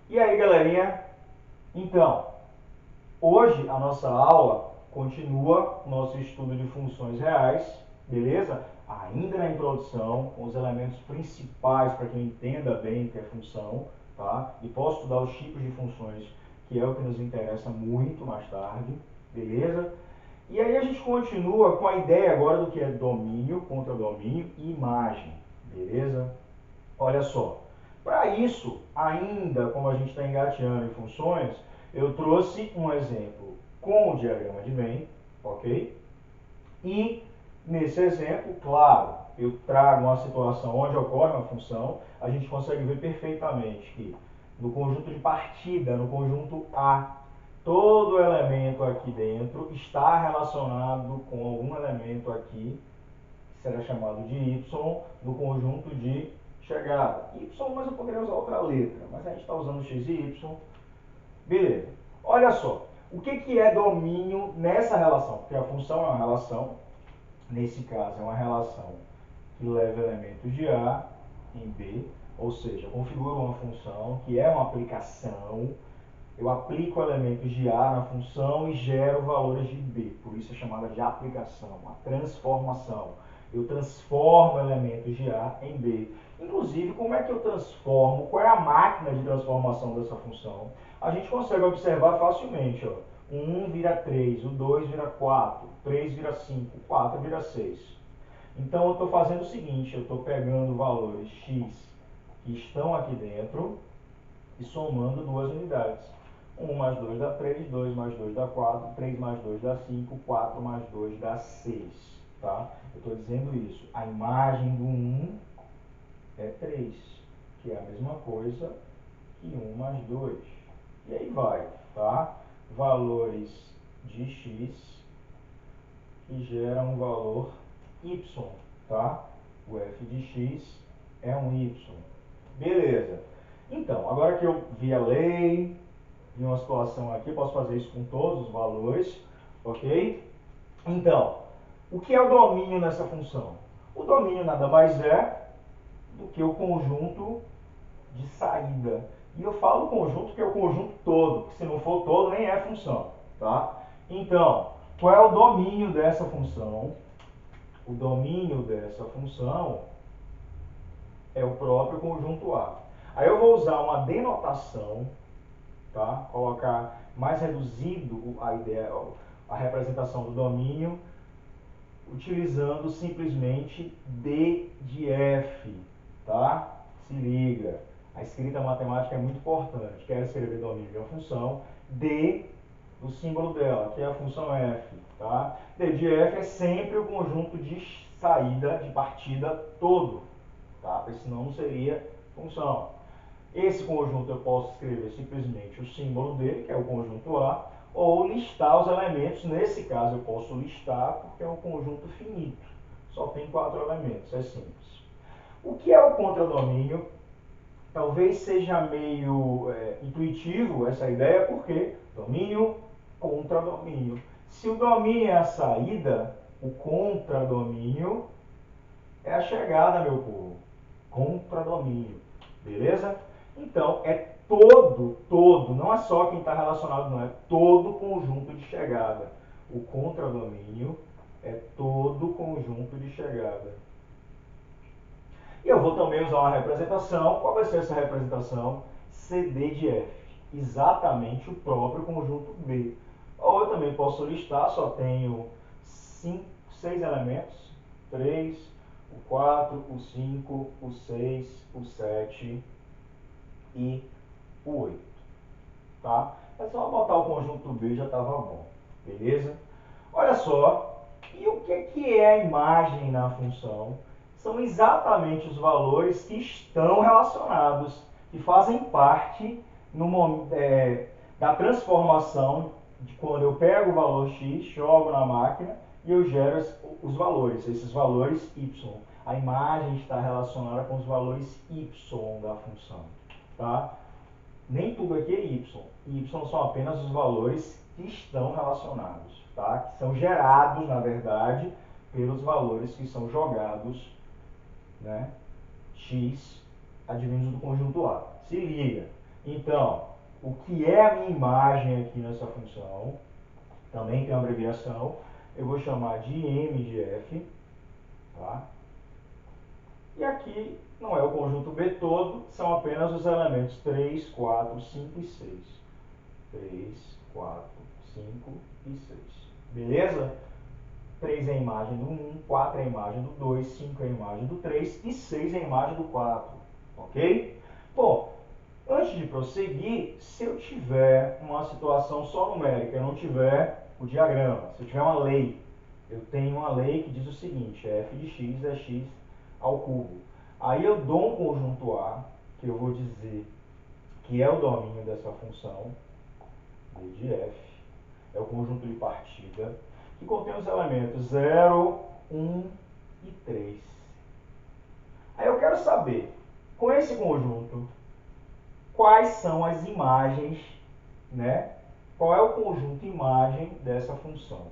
E aí, galerinha? Então, hoje a nossa aula continua o nosso estudo de funções reais, beleza? Ainda na introdução, com os elementos principais para que eu entenda bem o que é função, tá? E posso estudar os tipos de funções, que é o que nos interessa muito mais tarde, beleza? E aí a gente continua com a ideia agora do que é domínio, contradomínio e imagem, beleza? Olha só, para isso, ainda como a gente está engateando em funções, eu trouxe um exemplo com o diagrama de Venn, ok? E nesse exemplo, claro, eu trago uma situação onde ocorre uma função, a gente consegue ver perfeitamente que no conjunto de partida, no conjunto A, todo elemento aqui dentro está relacionado com algum elemento aqui, que será chamado de Y, no conjunto de chegada. Y, mas eu poderia usar outra letra, mas a gente está usando X e Y. Beleza. Olha só, o que é domínio nessa relação? Porque a função é uma relação, nesse caso é uma relação que leva elementos de A em B, ou seja, configura uma função que é uma aplicação. Eu aplico elementos de A na função e gero valores de B, por isso é chamada de aplicação, uma transformação. Eu transformo elementos de A em B. Inclusive, como é que eu transformo? Qual é a máquina de transformação dessa função? A gente consegue observar facilmente. Ó. O 1 vira 3, o 2 vira 4, o 3 vira 5, o 4 vira 6. Então, eu estou fazendo o seguinte, eu estou pegando valores x que estão aqui dentro e somando duas unidades. 1 mais 2 dá 3, 2 mais 2 dá 4, 3 mais 2 dá 5, 4 mais 2 dá 6. Tá? Eu estou dizendo isso. A imagem do 1 é 3, que é a mesma coisa que 1 mais 2. E aí vai, tá? Valores de x que geram um valor y, tá? O f de x é um y. Beleza. Então, agora que eu vi a lei, vi uma situação aqui, posso fazer isso com todos os valores, ok? Então, o que é o domínio nessa função? O domínio nada mais é do que o conjunto de saída. E eu falo conjunto que é o conjunto todo, que se não for todo nem é função, tá? Então, qual é o domínio dessa função? O domínio dessa função é o próprio conjunto A. Aí eu vou usar uma denotação, tá? Colocar mais reduzido a ideia, a representação do domínio, utilizando simplesmente D de F, tá? Se liga, a escrita matemática é muito importante. Quero escrever domínio de uma função, D, o símbolo dela, que é a função F, tá? D de F é sempre o conjunto de saída, de partida todo, tá? Porque senão não seria função. Esse conjunto eu posso escrever simplesmente o símbolo dele, que é o conjunto A, ou listar os elementos. Nesse caso eu posso listar porque é um conjunto finito. Só tem 4 elementos, é simples. O que é o contradomínio? Talvez seja meio intuitivo essa ideia, porque domínio, contradomínio. Se o domínio é a saída, o contradomínio é a chegada, meu povo. Contradomínio. Beleza? Então, é todo, não é só quem está relacionado, não, é todo conjunto de chegada. O contradomínio é todo conjunto de chegada. E eu vou também usar uma representação. Qual vai ser essa representação? CD de F. Exatamente o próprio conjunto B. Ou eu também posso listar, só tenho 6 elementos. 3, o 4, o 5, o 6, o 7 e o 8. Tá? É só botar o conjunto B já estava bom. Beleza? Olha só. E o que é a imagem na função? São exatamente os valores que estão relacionados, que fazem parte da transformação de quando eu pego o valor x, jogo na máquina e eu gero os valores, esses valores y. A imagem está relacionada com os valores y da função. Tá? Nem tudo aqui é y. Y são apenas os valores que estão relacionados, tá? Que são gerados, na verdade, pelos valores que são jogados, né? X advindos do conjunto A. Se liga. Então, o que é a minha imagem aqui nessa função, também tem uma abreviação, eu vou chamar de m de f, tá? E aqui não é o conjunto B todo, são apenas os elementos 3, 4, 5 e 6. 3, 4, 5 e 6. Beleza? 3 é a imagem do 1, 4 é a imagem do 2, 5 é a imagem do 3 e 6 é a imagem do 4. Ok? Bom, antes de prosseguir, se eu tiver uma situação só numérica, eu não tiver o diagrama, se eu tiver uma lei, eu tenho uma lei que diz o seguinte, f de x é x ao cubo. Aí eu dou um conjunto A, que eu vou dizer que é o domínio dessa função, d de f, é o conjunto de partida, que contém os elementos 0, 1 e 3. Aí eu quero saber, com esse conjunto, quais são as imagens, né? Qual é o conjunto imagem dessa função.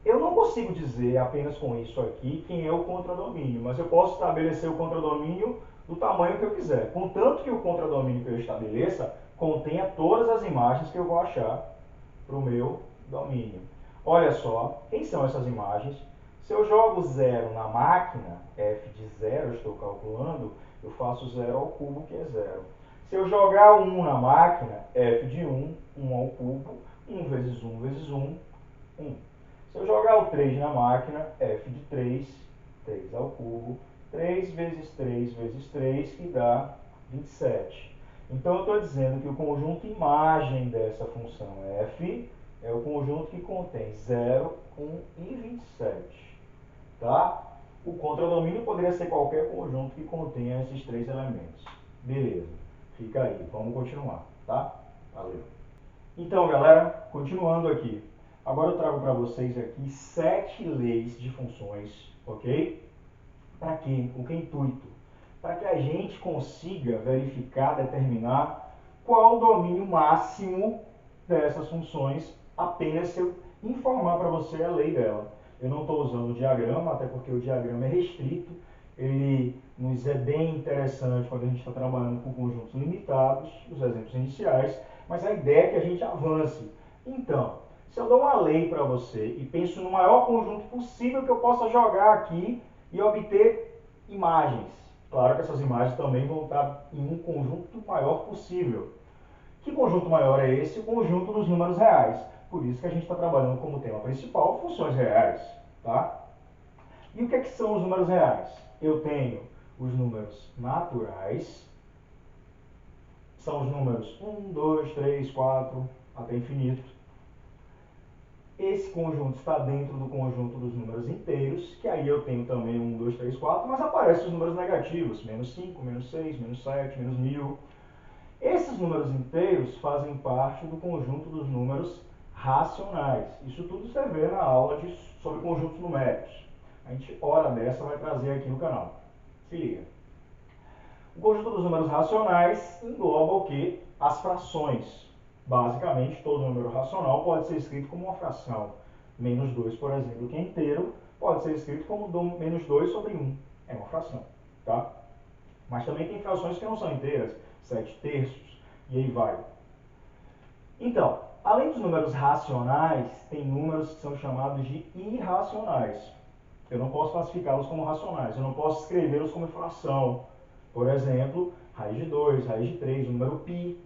Eu não consigo dizer apenas com isso aqui quem é o contradomínio, mas eu posso estabelecer o contradomínio do tamanho que eu quiser, contanto que o contradomínio que eu estabeleça contenha todas as imagens que eu vou achar para o meu domínio. Olha só, quem são essas imagens? Se eu jogo 0 na máquina, f de 0, eu estou calculando, eu faço 0 ao cubo, que é 0. Se eu jogar 1 na máquina, f de 1, 1 ao cubo, 1 vezes 1 vezes 1, 1. Se eu jogar o 3 na máquina, f de 3, 3 ao cubo, 3 vezes 3 vezes 3, que dá 27. Então, eu estou dizendo que o conjunto imagem dessa função f é o conjunto que contém 0, 1 e 27. Tá? O contradomínio poderia ser qualquer conjunto que contenha esses três elementos. Beleza. Fica aí. Vamos continuar. Tá? Valeu. Então, galera, continuando aqui. Agora eu trago para vocês aqui 7 leis de funções, ok? Para quê? Com que intuito? Para que a gente consiga verificar, determinar qual o domínio máximo dessas funções, apenas se eu informar para você a lei dela. Eu não estou usando o diagrama, até porque o diagrama é restrito, ele nos é bem interessante quando a gente está trabalhando com conjuntos limitados, os exemplos iniciais, mas a ideia é que a gente avance. Então, se eu dou uma lei para você e penso no maior conjunto possível que eu possa jogar aqui e obter imagens, claro que essas imagens também vão estar em um conjunto maior possível. Que conjunto maior é esse? O conjunto dos números reais. Por isso que a gente está trabalhando como tema principal funções reais. Tá? E o que são os números reais? Eu tenho os números naturais, são os números 1, 2, 3, 4, até infinito. Esse conjunto está dentro do conjunto dos números inteiros, que aí eu tenho também 1, 2, 3, 4, mas aparecem os números negativos, menos 5, menos 6, menos 7, menos 1000. Esses números inteiros fazem parte do conjunto dos números racionais. Isso tudo você vê na aula sobre conjuntos numéricos. A gente, hora dessa, vai trazer aqui no canal. Se liga. O conjunto dos números racionais engloba o quê? As frações. Basicamente, todo número racional pode ser escrito como uma fração. Menos 2, por exemplo, que é inteiro, pode ser escrito como menos 2 sobre 1. É uma fração. Tá? Mas também tem frações que não são inteiras, 7 terços, e aí vai. Então, além dos números racionais, tem números que são chamados de irracionais. Eu não posso classificá-los como racionais, eu não posso escrevê-los como fração. Por exemplo, raiz de 2, raiz de 3, o número π,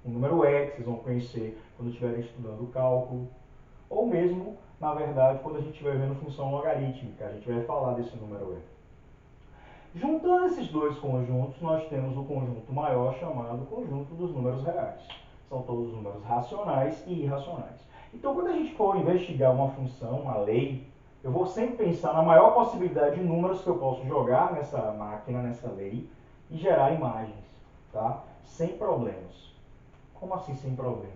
o número x, vocês vão conhecer quando estiverem estudando o cálculo. Ou mesmo, na verdade, quando a gente estiver vendo função logarítmica, a gente vai falar desse número e. Juntando esses dois conjuntos, nós temos o conjunto maior chamado conjunto dos números reais. São todos os números racionais e irracionais. Então, quando a gente for investigar uma função, uma lei, eu vou sempre pensar na maior possibilidade de números que eu posso jogar nessa máquina, nessa lei, e gerar imagens, tá? Sem problemas. Como assim sem problemas?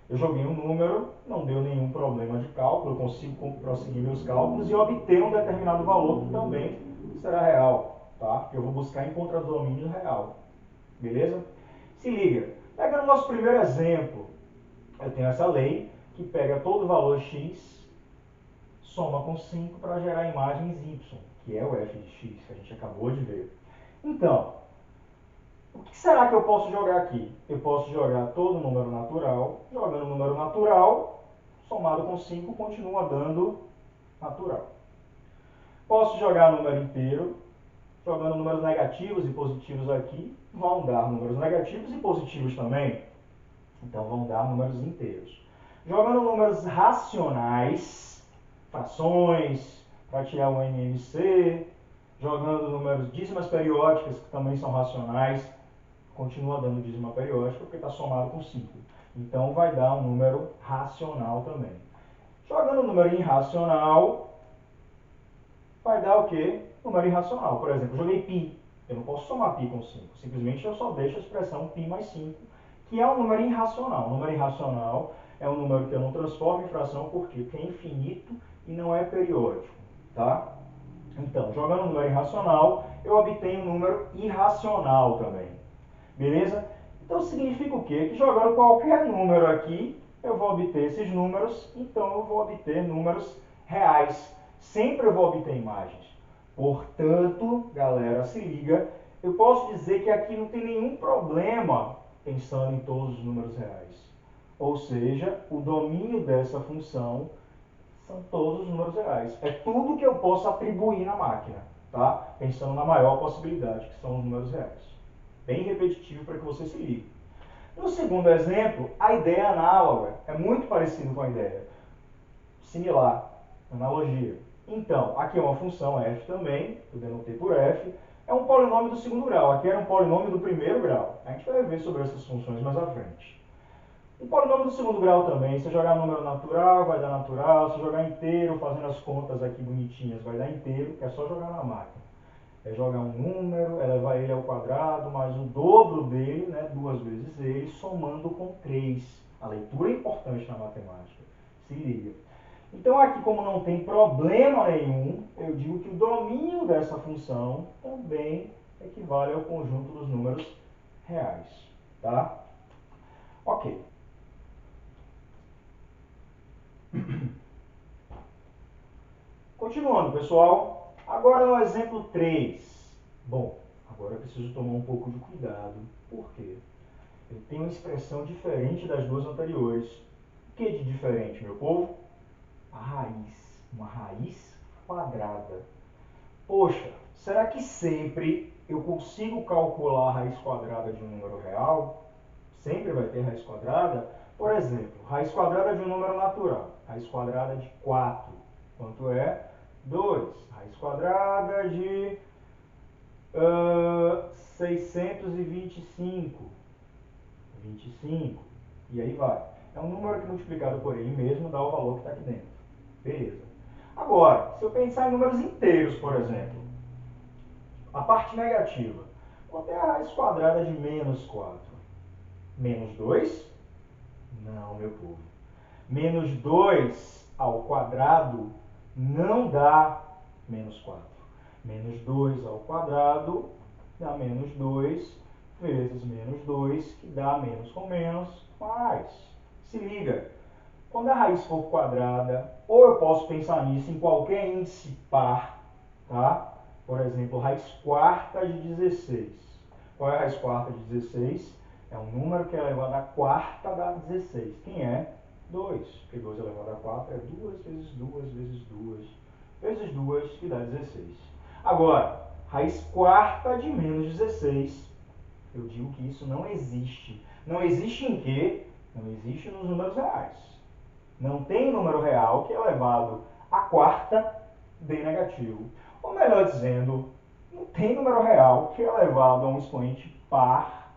Eu joguei um número, não deu nenhum problema de cálculo, eu consigo prosseguir meus cálculos e obter um determinado valor que também será real, tá? Eu vou buscar em contradomínio real, beleza? Se liga, pegando o nosso primeiro exemplo, eu tenho essa lei que pega todo o valor x, soma com 5 para gerar imagens y, que é o f de x, que a gente acabou de ver. Então, O que será que eu posso jogar aqui? Eu posso jogar todo número natural. Jogando número natural, somado com 5, continua dando natural. Posso jogar número inteiro. Jogando números negativos e positivos aqui, vão dar números negativos e positivos também. Então, vão dar números inteiros. Jogando números racionais, frações, para tirar o MMC, jogando números dízimas periódicas, que também são racionais, continua dando dízima periódica, porque está somado com 5. Então, vai dar um número racional também. Jogando número irracional, vai dar o quê? Número irracional. Por exemplo, eu joguei π. Eu não posso somar π com 5. Simplesmente eu só deixo a expressão π mais 5, que é um número irracional. O número irracional é um número que eu não transformo em fração, por quê? Porque é infinito e não é periódico. Tá? Então, jogando um número irracional, eu obtenho um número irracional também. Beleza? Então, significa o quê? Que jogando qualquer número aqui, eu vou obter esses números, então eu vou obter números reais. Sempre eu vou obter imagens. Portanto, galera, se liga, eu posso dizer que aqui não tem nenhum problema pensando em todos os números reais. Ou seja, o domínio dessa função são todos os números reais. É tudo que eu posso atribuir na máquina, tá? Pensando na maior possibilidade, que são os números reais. Bem repetitivo para que você se ligue. No segundo exemplo, a ideia é análoga, é muito parecido com a ideia. Similar, analogia. Então, aqui é uma função f também, eu denotei por f, é um polinômio do segundo grau, aqui era um polinômio do primeiro grau. A gente vai ver sobre essas funções mais à frente. Um polinômio do segundo grau também, se jogar número natural, vai dar natural, se jogar inteiro, fazendo as contas aqui bonitinhas, vai dar inteiro, que é só jogar na máquina. É jogar um número, elevar ele ao quadrado, mais o dobro dele, né, 2 vezes ele, somando com 3. A leitura é importante na matemática. Se liga. Então aqui, como não tem problema nenhum, eu digo que o domínio dessa função também equivale ao conjunto dos números reais. Tá? Ok. Continuando, pessoal. Agora no exemplo 3. Bom, agora eu preciso tomar um pouco de cuidado. Por quê? Ele tem uma expressão diferente das duas anteriores. O que de diferente, meu povo? A raiz. Uma raiz quadrada. Poxa, será que sempre eu consigo calcular a raiz quadrada de um número real? Sempre vai ter raiz quadrada? Por exemplo, raiz quadrada de um número natural. Raiz quadrada de 4. Quanto é? 2. Raiz quadrada de 625. 25. E aí vai. É um número que multiplicado por ele mesmo dá o valor que está aqui dentro. Beleza. Agora, se eu pensar em números inteiros, por exemplo, a parte negativa. Quanto é a raiz quadrada de menos 4? Menos 2? Não, meu povo. Menos 2 ao quadrado não dá menos 4. Menos 2 ao quadrado dá menos 2 vezes menos 2, que dá menos com menos, mais. Se liga, quando a raiz for quadrada, ou eu posso pensar nisso em qualquer índice par, tá? Por exemplo, raiz quarta de 16. Qual é a raiz quarta de 16? É um número que é elevado à quarta da 16. Quem é? 2. Porque 2 elevado à 4 é 2 vezes 2 vezes 2 vezes 2, que dá 16. Agora, raiz quarta de menos 16. Eu digo que isso não existe. Não existe em quê? Não existe nos números reais. Não tem número real que é elevado à quarta de negativo. Ou melhor dizendo, não tem número real que é elevado a um expoente par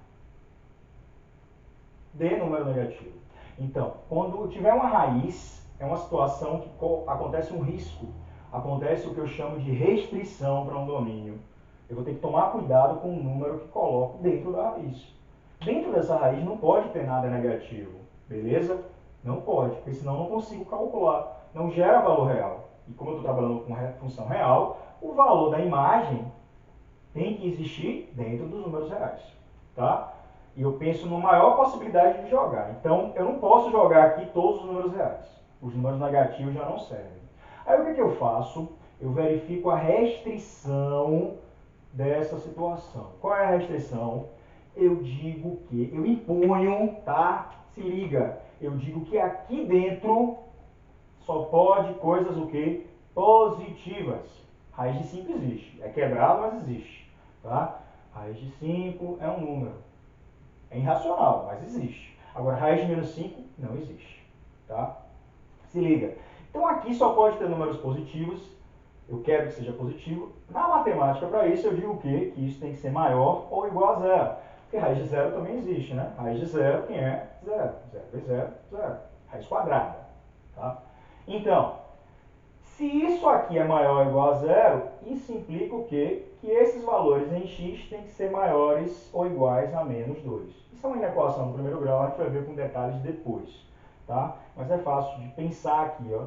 de número negativo. Então, quando tiver uma raiz, é uma situação que acontece um risco. Acontece o que eu chamo de restrição para um domínio. Eu vou ter que tomar cuidado com o número que coloco dentro da raiz. Dentro dessa raiz não pode ter nada negativo, beleza? Não pode, porque senão eu não consigo calcular. Não gera valor real. E como eu estou trabalhando com função real, o valor da imagem tem que existir dentro dos números reais. Tá? E eu penso na maior possibilidade de jogar. Então, eu não posso jogar aqui todos os números reais. Os números negativos já não servem. Aí o que eu faço? Eu verifico a restrição dessa situação. Qual é a restrição? eu digo que, eu imponho, tá? Se liga, eu digo que aqui dentro só pode coisas o quê? Positivas. Raiz de 5 existe. É quebrado, mas existe. Tá? Raiz de 5 é um número. É irracional, mas existe. Agora, raiz de menos 5 não existe. Tá? Se liga. Então, aqui só pode ter números positivos. Eu quero que seja positivo. Na matemática, para isso, eu digo o quê? Que isso tem que ser maior ou igual a zero. Porque raiz de zero também existe, né? Raiz de zero, quem é? Zero. Zero vezes zero, zero. Raiz quadrada. Tá? Então, se isso aqui é maior ou igual a zero, isso implica o quê? Que esses valores em x têm que ser maiores ou iguais a menos 2. Isso é uma inequação do primeiro grau, a gente vai ver com detalhes depois. Tá? Mas é fácil de pensar aqui, ó.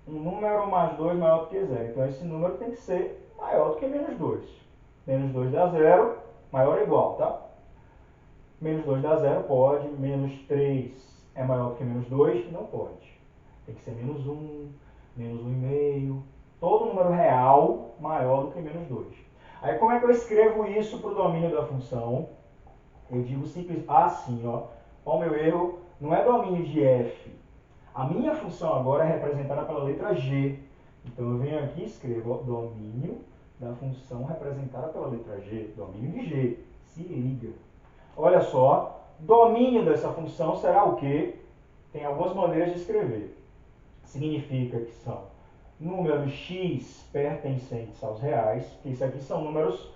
Um número mais 2 maior do que zero. Então, esse número tem que ser maior do que menos 2. Menos 2 dá zero, maior ou igual, tá? Menos 2 dá zero, pode. Menos 3 é maior do que menos 2? Não pode. Tem que ser menos 1, menos 1,5. Todo número real maior do que menos 2. Aí, como é que eu escrevo isso para o domínio da função? Eu digo simples assim, ó. Ó, o meu erro não é domínio de f. A minha função agora é representada pela letra g. Então, eu venho aqui e escrevo ó, domínio da função representada pela letra g. Domínio de g. Se liga. Olha só, domínio dessa função será o quê? Tem algumas maneiras de escrever. Significa que são números x pertencentes aos reais, que isso aqui são números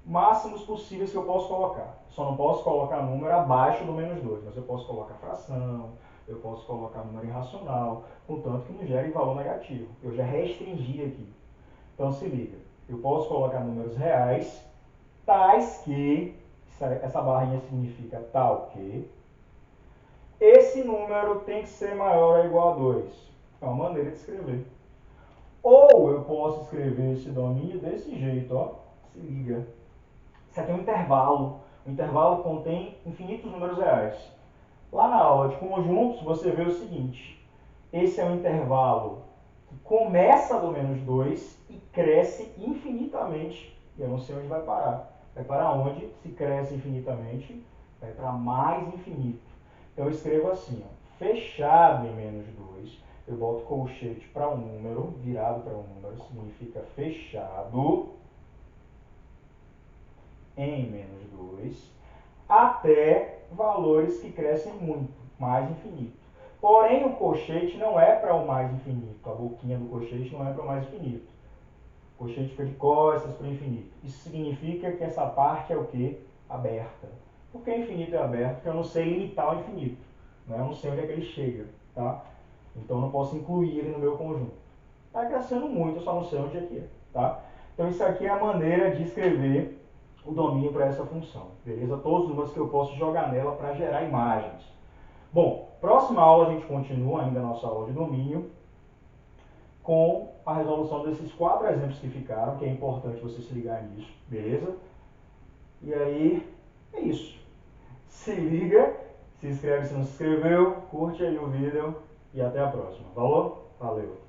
máximos possíveis que eu posso colocar. Só não posso colocar número abaixo do menos 2, mas eu posso colocar fração, eu posso colocar número irracional, contanto que não gere valor negativo. Eu já restringi aqui. Então se liga, eu posso colocar números reais, tais que, essa barrinha significa tal que, esse número tem que ser maior ou igual a 2. É uma maneira de escrever. Ou eu posso escrever esse domínio desse jeito, ó. Se liga. Isso aqui é um intervalo. O intervalo contém infinitos números reais. Lá na aula de conjuntos, você vê o seguinte. Esse é um intervalo que começa do menos 2 e cresce infinitamente. E eu não sei onde vai parar. Vai parar onde? Se cresce infinitamente, vai para mais infinito. Então eu escrevo assim, ó, fechado em menos 2. Eu boto colchete para um número, virado para um número, significa fechado em menos 2, até valores que crescem muito, mais infinito. Porém, o colchete não é para o mais infinito, a boquinha do colchete não é para o mais infinito. O colchete fica de costas para o infinito. Isso significa que essa parte é o quê? Aberta. Por que infinito é aberto? Porque eu não sei limitar o infinito. Né? Eu não sei onde é que ele chega. Tá? Então, eu não posso incluir ele no meu conjunto. Está crescendo muito, eu só não sei onde é que é. Tá? Então, isso aqui é a maneira de escrever o domínio para essa função. Beleza? Todos os números que eu posso jogar nela para gerar imagens. Bom, próxima aula a gente continua ainda a nossa aula de domínio com a resolução desses 4 exemplos que ficaram, que é importante você se ligar nisso, beleza? E aí, é isso. Se liga, se inscreve se não se inscreveu, curte aí o vídeo e até a próxima. Falou? Valeu!